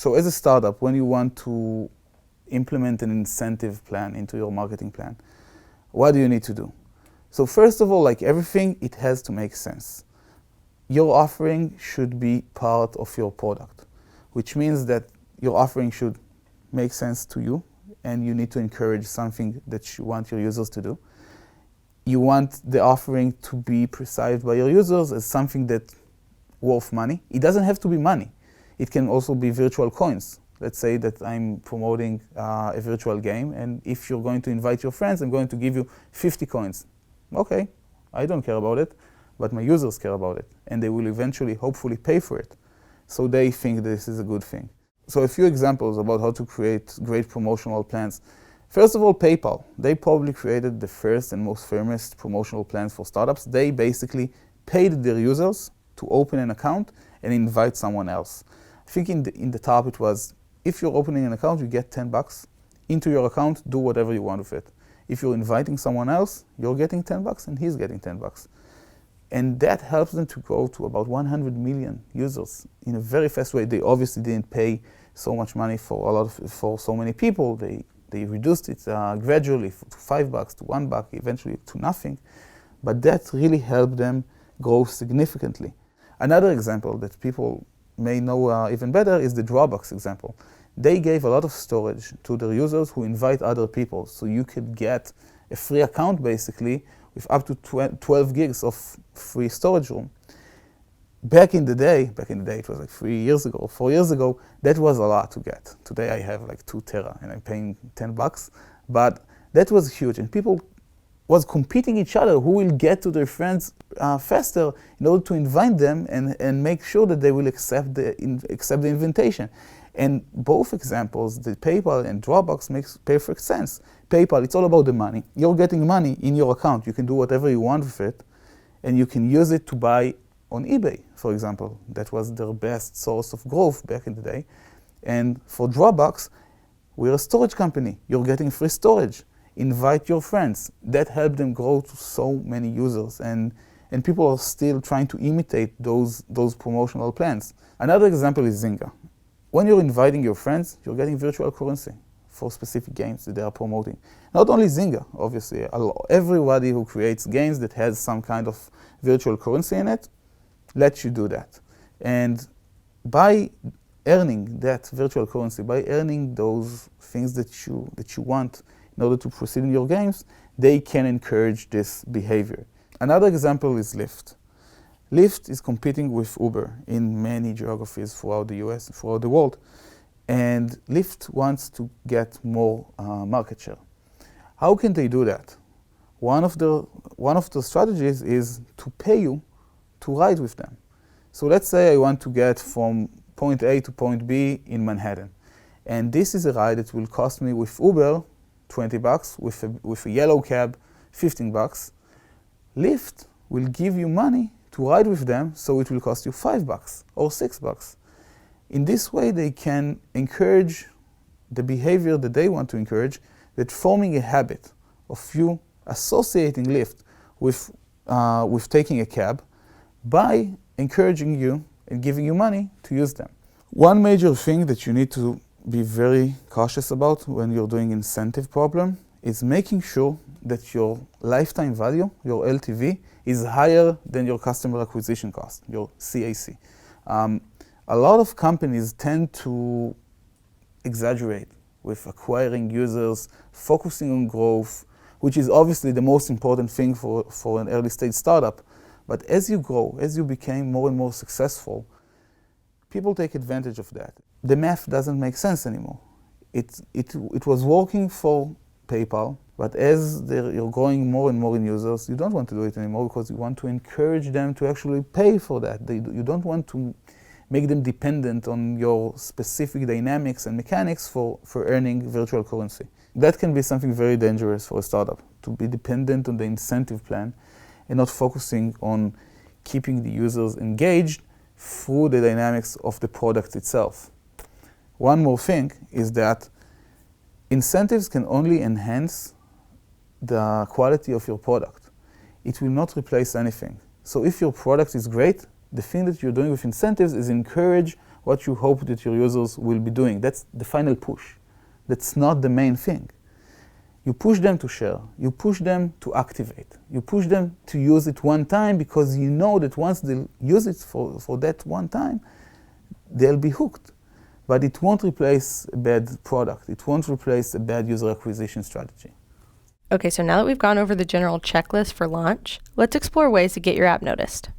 So as a startup, when you want to implement an incentive plan into your marketing plan, what do you need to do? So first of all, like everything, it has to make sense. Your offering should be part of your product, which means that your offering should make sense to you, and you need to encourage something that you want your users to do. You want the offering to be perceived by your users as something that's worth money. It doesn't have to be money. It can also be virtual coins. Let's say that I'm promoting a virtual game, and if you're going to invite your friends, I'm going to give you 50 coins. Okay, I don't care about it, but my users care about it, and they will eventually, hopefully, pay for it. So they think this is a good thing. So a few examples about how to create great promotional plans. First of all, PayPal. They probably created the first and most famous promotional plans for startups. They basically paid their users to open an account and invite someone else. I think in the top it was, if you're opening an account, you get $10 into your account, do whatever you want with it. If you're inviting someone else, you're getting $10 and he's getting $10. And that helps them to grow to about 100 million users in a very fast way. They obviously didn't pay so much money for so many people. They reduced it gradually to $5, to $1, eventually to nothing. But that really helped them grow significantly. Another example that people may know even better is the Drawbox example. They gave a lot of storage to their users who invite other people. So you could get a free account basically with up to 12 gigs of free storage room. Back in the day, it was like 3 years ago, 4 years ago, that was a lot to get. Today I have like 2 tera and I'm paying $10, but that was huge. And people was competing each other who will get to their friends faster in order to invite them and make sure that they will accept the invitation. And both examples, the PayPal and Drawbox, makes perfect sense. PayPal, it's all about the money. You're getting money in your account. You can do whatever you want with it, and you can use it to buy on eBay, for example. That was their best source of growth back in the day. And for Drawbox, we're a storage company. You're getting free storage. Invite your friends. That helped them grow to so many users. And people are still trying to imitate those promotional plans. Another example is Zynga. When you're inviting your friends, you're getting virtual currency for specific games that they are promoting. Not only Zynga, obviously. Everybody who creates games that has some kind of virtual currency in it lets you do that. And by earning that virtual currency, by earning those things that you want in order to proceed in your games, they can encourage this behavior. Another example is Lyft. Lyft is competing with Uber in many geographies throughout the US, throughout the world. And Lyft wants to get more market share. How can they do that? One of the strategies is to pay you to ride with them. So let's say I want to get from point A to point B in Manhattan. And this is a ride that will cost me with Uber $20, with a yellow cab $15. Lyft will give you money to ride with them, so it will cost you $5 or $6. In this way, they can encourage the behavior that they want to encourage, that forming a habit of you associating Lyft with taking a cab by encouraging you and giving you money to use them. One major thing that you need to be very cautious about when you're doing incentive problem is making sure that your lifetime value, your LTV, is higher than your customer acquisition cost, your CAC. A lot of companies tend to exaggerate with acquiring users, focusing on growth, which is obviously the most important thing for an early stage startup. But as you grow, as you become more and more successful, people take advantage of that. The math doesn't make sense anymore. It was working for PayPal, but as you're growing more and more in users, you don't want to do it anymore because you want to encourage them to actually pay for that. You don't want to make them dependent on your specific dynamics and mechanics for earning virtual currency. That can be something very dangerous for a startup, to be dependent on the incentive plan and not focusing on keeping the users engaged through the dynamics of the product itself. One more thing is that incentives can only enhance the quality of your product. It will not replace anything. So if your product is great, the thing that you're doing with incentives is encourage what you hope that your users will be doing. That's the final push. That's not the main thing. You push them to share. You push them to activate. You push them to use it one time because you know that once they use it for that one time, they'll be hooked. But it won't replace a bad product. It won't replace a bad user acquisition strategy. Okay, so now that we've gone over the general checklist for launch, let's explore ways to get your app noticed.